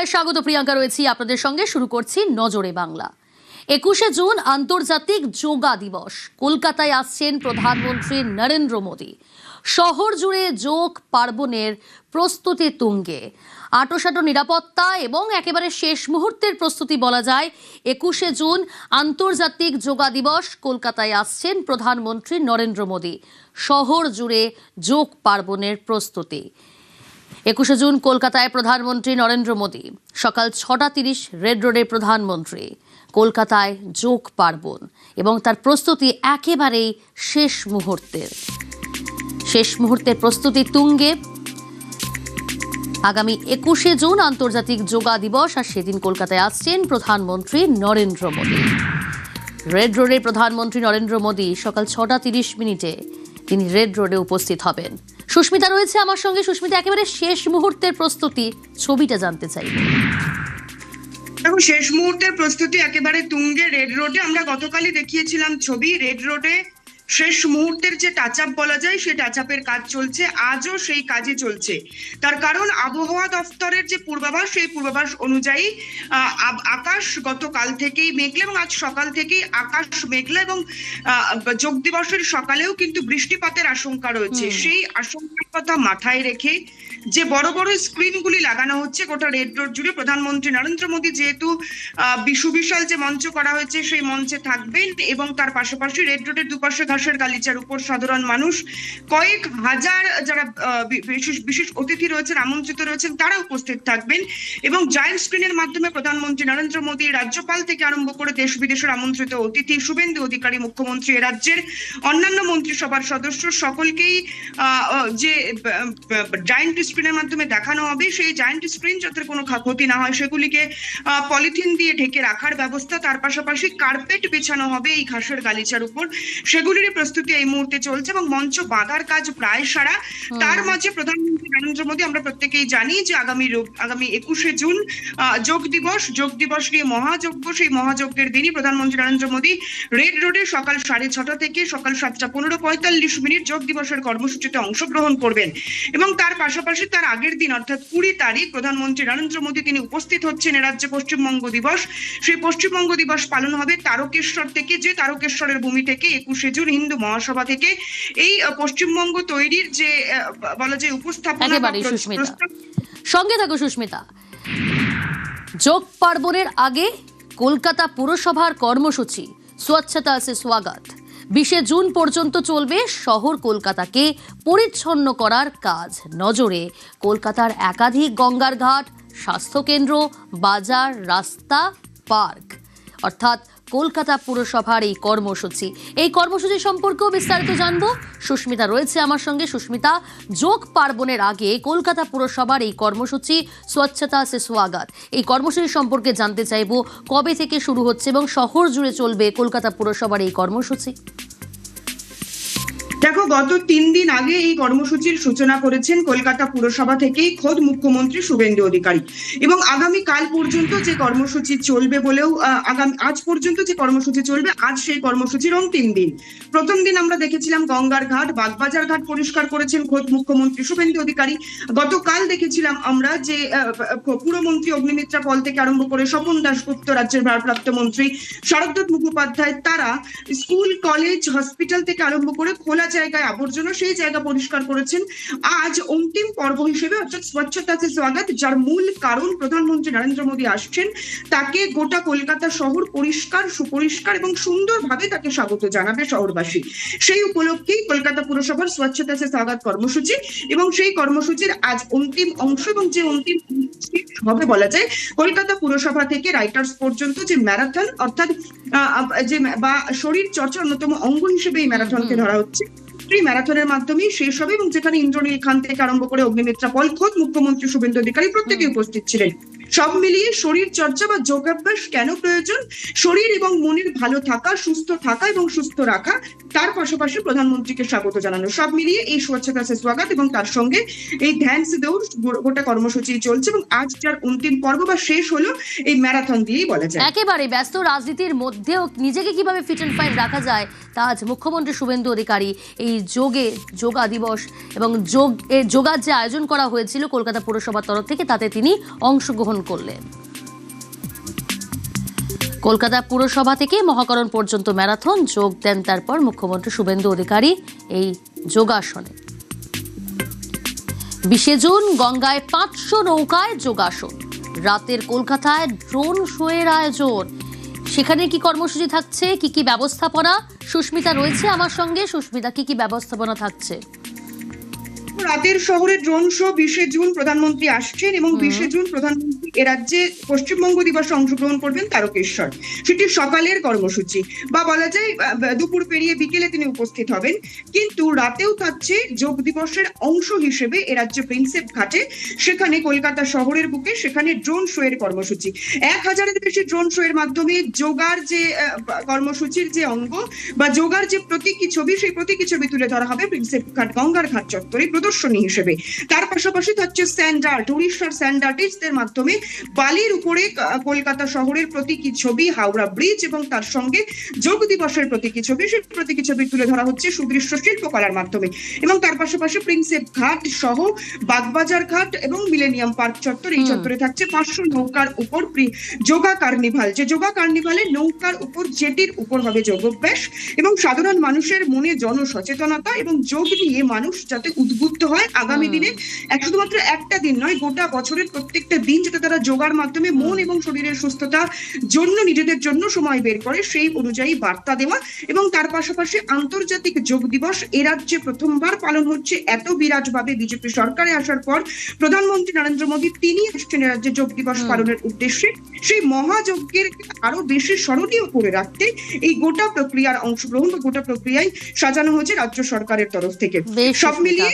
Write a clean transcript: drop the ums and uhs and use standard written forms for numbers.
বাংলায় স্বাগত। প্রিয়াঙ্কা রয়েছি আপনাদের সঙ্গে। শুরু করছি নজরে বাংলা। 21শে জুন আন্তর্জাতিক যোগা দিবস। কলকাতায় আসছেন প্রধানমন্ত্রী নরেন্দ্র মোদী। শহর জুড়ে যোগ পার্বণের প্রস্তুতি তুঙ্গে। আঁটোসাঁটো নিরাপত্তা এবং একেবারে শেষ মুহূর্তের প্রস্তুতি বলা যায়। 21শে জুন আন্তর্জাতিক যোগা দিবস। কলকাতায় আসছেন প্রধানমন্ত্রী নরেন্দ্র মোদী। শহর জুড়ে যোগ পার্বণের প্রস্তুতি। 21শে জুন কলকাতায় প্রধানমন্ত্রী নরেন্দ্র মোদী। সকাল 6:30 রেড রোডে প্রধানমন্ত্রী। কলকাতায় যোগ পার্বণ এবং তার প্রস্তুতি একেবারেই শেষ মুহূর্তের প্রস্তুতি তুঙ্গে। আগামী 21শে জুন আন্তর্জাতিক যোগা দিবস, আর সেদিন কলকাতায় আসছেন প্রধানমন্ত্রী নরেন্দ্র মোদী। রেড রোডে প্রধানমন্ত্রী নরেন্দ্র মোদী সকাল 6:30 তিনি রেড রোডে উপস্থিত হবেন। সুস্মিতা রয়েছে আমার সঙ্গে। সুস্মিতা, একেবারে শেষ মুহূর্তের প্রস্তুতি, ছবিটা জানতে চাই। দেখো, শেষ মুহূর্তের প্রস্তুতি একেবারে তুঙ্গে রেড রোডে। আমরা গতকালই দেখিয়েছিলাম ছবি। রেড রোডে শেষ মুহূর্তের যে টাচ আপ বলা যায়, সেই টাচ আপের কাজ চলছে। আজও সেই কাজই চলছে। তার কারণ আবহাওয়া দফতরের যে পূর্বাভাস, সেই পূর্বাভাস অনুযায়ী আকাশ গতকাল থেকেই মেঘলা এবং আজ সকাল থেকেই আকাশ মেঘলা এবং যোগ দিবসের সকালেও কিন্তু বৃষ্টিপাতের আশঙ্কা রয়েছে। সেই আশঙ্কার কথা মাথায় রেখে যে বড় বড় স্ক্রিনগুলি লাগানো হচ্ছে গোটা রেড রোড জুড়ে, প্রধানমন্ত্রী নরেন্দ্র মোদী যেহেতু সুবিশাল যে মঞ্চ করা হয়েছে সেই মঞ্চে থাকবেন এবং তার পাশাপাশি রেড রোডের দুপাশে ঘাসের গালিচার উপর সাধারণ মানুষ, কয়েক হাজার যারা বিশেষ অতিথি রয়েছেন, আমন্ত্রিত রয়েছেন, তারা উপস্থিত থাকবেন এবং জায়ান্ট স্ক্রিনের মাধ্যমে প্রধানমন্ত্রী নরেন্দ্র মোদী, রাজ্যপাল থেকে আরম্ভ করে দেশ বিদেশের আমন্ত্রিত অতিথি, শুভেন্দু অধিকারী মুখ্যমন্ত্রী, রাজ্যের অন্যান্য মন্ত্রিসভার সদস্য, সকলকেই যে জায়ান্ট স্ক্রিনের মাধ্যমে দেখানো হবে, সেই জায়ান্ট স্ক্রিন যাতে কোনো ক্ষতি না হয় সেগুলিকে পলিথিন দিয়ে ঢেকে রাখার ব্যবস্থা। তার পাশাপাশি কার্পেট বিছানো হবে এই ঘাসের গালিচার উপর। সেগুলির প্রস্তুতি এই মুহূর্তে চলছে এবং মঞ্চ বাঁধার কাজ প্রায় সারা। তার মাঝে প্রধানমন্ত্রী নরেন্দ্র মোদী, আমরা প্রত্যেকেই জানি যে আগামী 21শে জুন যোগ দিবস নিয়ে মহাযজ্ঞ। সেই মহাযজ্ঞের দিনই প্রধানমন্ত্রী নরেন্দ্র মোদী রেড রোডে সকাল 6:30 থেকে সকাল 7:15 যোগ দিবসের কর্মসূচিতে অংশগ্রহণ করবেন এবং তার পাশাপাশি তার আগের দিন অর্থাৎ 20 তারিখ প্রধানমন্ত্রী নরেন্দ্র মোদী তিনি উপস্থিত হচ্ছেন রাজ্যে পশ্চিমবঙ্গ দিবস। সেই পশ্চিমবঙ্গ দিবস পালন হবে তারকেশ্বর থেকে, যে তারকেশ্বরের ভূমি থেকে 21শে জুন হিন্দু মহাসভা থেকে এই পশ্চিমবঙ্গ তৈরির যে বলা যায় উপস্থাপনা। সঙ্গে থাকো সুস্মিতা। যোগ পার্বণের আগে কলকাতা পুরসভার কর্মসূচি স্বচ্ছতা সে স্বাগত। 20শে জুন পর্যন্ত চলবে শহর কলকাতাকে পরিচ্ছন্ন করার কাজ। নজরে কলকাতার একাধিক গঙ্গার ঘাট, স্বাস্থ্যকেন্দ্র, বাজার, রাস্তা, পার্ক। অর্থাৎ কলকাতা পুরসভার এই কর্মসূচি সম্পর্কেও বিস্তারিত জানবো। সুস্মিতা রয়েছে আমার সঙ্গে। সুস্মিতা, যোগ পার্বণের আগে কলকাতা পুরসভার এই কর্মসূচি স্বচ্ছতা সে স্বাগত, এই কর্মসূচি সম্পর্কে জানতে চাইবো। কবে থেকে শুরু হচ্ছে এবং শহর জুড়ে চলবে কলকাতা পুরসভার এই কর্মসূচি? দেখো, গত 3 দিন আগে এই কর্মসূচির সূচনা করেছেন কলকাতা পুরসভা থেকেই খোদ মুখ্যমন্ত্রী শুভেন্দু অধিকারী এবং আগামী কাল পর্যন্ত যে কর্মসূচি চলবে বলেও আজ পর্যন্ত যে কর্মসূচি চলবে, আজ সেই কর্মসূচির অন্তিম দিন। প্রথম দিন আমরা দেখেছিলাম গঙ্গার ঘাট, বাগবাজার ঘাট পরিষ্কার করেছেন খোদ মুখ্যমন্ত্রী শুভেন্দু অধিকারী। গতকাল দেখেছিলাম আমরা যে পুরমন্ত্রী অগ্নিমিত্রা পল থেকে আরম্ভ করে স্বপন দাশগুপ্ত, রাজ্যের ভারপ্রাপ্ত মন্ত্রী শরৎদত্ত মুখোপাধ্যায়, তারা স্কুল, কলেজ, হসপিটাল থেকে আরম্ভ করে খোলা জায়গায় আবর্জনা, সেই জায়গা পরিষ্কার করেছেন। আজ অন্তিম পর্ব হিসেবে অর্থাৎ স্বচ্ছতা সে স্বাগত, যার মূল কারণ প্রধানমন্ত্রী নরেন্দ্র মোদী আসছেন, তাকে গোটা কলকাতা শহর পরিষ্কার, সুপরিষ্কার এবং সুন্দরভাবে তাকে স্বাগত জানাবে শহরবাসী। সেই উপলক্ষেই কলকাতা পুরসভার স্বচ্ছতা সে স্বাগত কর্মসূচি এবং সেই কর্মসূচির আজ অন্তিম অংশ এবং যে অন্তিম হবে বলা যায় কলকাতা পুরসভা থেকে রাইটার্স পর্যন্ত যে ম্যারাথন, অর্থাৎ যে বা শরীর চর্চার অন্যতম অঙ্গ হিসেবে এই ম্যারাথনকে ধরা হচ্ছে। এই ম্যারাথনের মাধ্যমেই শেষ হবে এবং যেখানে ইন্দ্রনীল খান থেকে আরম্ভ করে অগ্নিমিত্রা পল, খোদ মুখ্যমন্ত্রী শুভেন্দু অধিকারী প্রত্যেকে উপস্থিত ছিলেন। সব মিলিয়ে শরীর চর্চা বা যোগাভ্যাস কেন প্রয়োজন, শরীর এবং মনের ভালো থাকা, সুস্থ থাকা এবং সুস্থ রাখা, তার পাশাপাশি প্রধানমন্ত্রীকে স্বাগত জানানো, সব মিলিয়ে এই স্বচ্ছতা সে স্বাগত এবং তার সঙ্গে এই ধ্যান সে দৌড় গোটা কর্মসূচি চলছে এবং আজ যার অন্তিম পর্ব বা শেষ হলো এই ম্যারাথন দিয়েই বলা যায়। একেবারে ব্যস্ত রাজনীতির মধ্যেও নিজেকে কিভাবে ফিট অ্যান্ড ফাইন রাখা যায় তা আজ মুখ্যমন্ত্রী শুভেন্দু অধিকারী এই যোগা দিবস এবং যোগার যে আয়োজন করা হয়েছিল কলকাতা পুরসভার তরফ থেকে তাতে তিনি অংশগ্রহণ করলেন। কলকাতা পুরসভা থেকে মহাকরণ পর্যন্ত ম্যারাথন যোগ দেন তারপর মুখ্যমন্ত্রী শুভেন্দু অধিকারী এই যোগাসনে। 20 জুন গঙ্গায় 500 নৌকায় যোগাসন, রাতের কলকাতায় ড্রোন শোয়ের আয়োজন। সেখানে কি কর্মসূচি থাকছে, কি কি ব্যবস্থাপনা? সুস্মিতা রয়েছে আমার সঙ্গে। সুস্মিতা, কি কি ব্যবস্থাপনা থাকছে? রাতের শহরে ড্রোন শো, 20 জুন প্রধানমন্ত্রী আসছেন এবং 20 জুন প্রধানমন্ত্রী এ রাজ্যে পশ্চিমবঙ্গ দিবসে অংশগ্রহণ করবেন তারকেশ্বর। সেটি সকালের কর্মসূচি বা বলা যায় দুপুর পেরিয়ে বিকেলে তিনি উপস্থিত হবেন, কিন্তু রাতেও থাকছে যোগ দিবসের অংশ হিসেবে এ রাজ্যে প্রিন্সেপ ঘাটে, সেখানে কলকাতা শহরের বুকে সেখানে ড্রোন শো এর কর্মসূচি। 1000-এর বেশি ড্রোন শো এর মাধ্যমে যোগার যে কর্মসূচির যে অঙ্গ বা যোগার যে প্রতীকী ছবি, সেই প্রতীকী ছবি তুলে ধরা হবে প্রিন্সেপ ঘাট গঙ্গার ঘাট চত্বরে প্রদর্শনী হিসেবে। তার পাশাপাশি থাকছে স্যান্ড আর্ট, উড়িষ্যার স্যান্ড আর্টিস্টদের মাধ্যমে বালির উপরে কলকাতা শহরের প্রতীকী ছবি, হাওড়া ব্রিজ এবং তার সঙ্গে যোগ দিবসের প্রতীকী ছবি, সেই প্রতীকী ছবি তুলে ধরা হচ্ছে সুদৃশ্য শিল্পকলার মাধ্যমে। এবং তার পাশাপাশি প্রিন্সেপ ঘাট সহ বাগবাজার ঘাট এবং মিলেনিয়াম পার্ক চত্বর, এই চত্বরে থাকছে 500 নৌকার উপর যোগা কার্নিভাল, যে যোগা কার্নিভালে নৌকার উপর জেটির উপর হবে যোগাভ্যাস এবং সাধারণ মানুষের মনে জনসচেতনতা এবং যোগ নিয়ে মানুষ যাতে উদ্বুদ্ধ হয় আগামী দিনে। শুধুমাত্র একটা দিন নয়, গোটা বছরের প্রত্যেকটা দিন যাতে তারা যোগার মাধ্যমে মন এবং শরীরের সুস্থতার জন্য নিজেদের জন্য সময় বের করে, সেই অনুযায়ী বার্তা দেওয়া। এবং তার পাশাপাশি আন্তর্জাতিক যোগ দিবস এ রাজ্যে প্রথমবার পালন হচ্ছে এত বিরাটভাবে বিজেপি সরকারে আসার পর। প্রধানমন্ত্রী নরেন্দ্র মোদী তিনি আসছেন এ রাজ্যে যোগ দিবস পালনের উদ্দেশ্যে। সেই মহাযজ্ঞের আরো বেশি স্মরণীয় করে রাখতে এই গোটা প্রক্রিয়ার অংশগ্রহণ বা গোটা প্রক্রিয়ায় সাজানো হয়েছে রাজ্য সরকারের তরফ থেকে। সব মিলিয়ে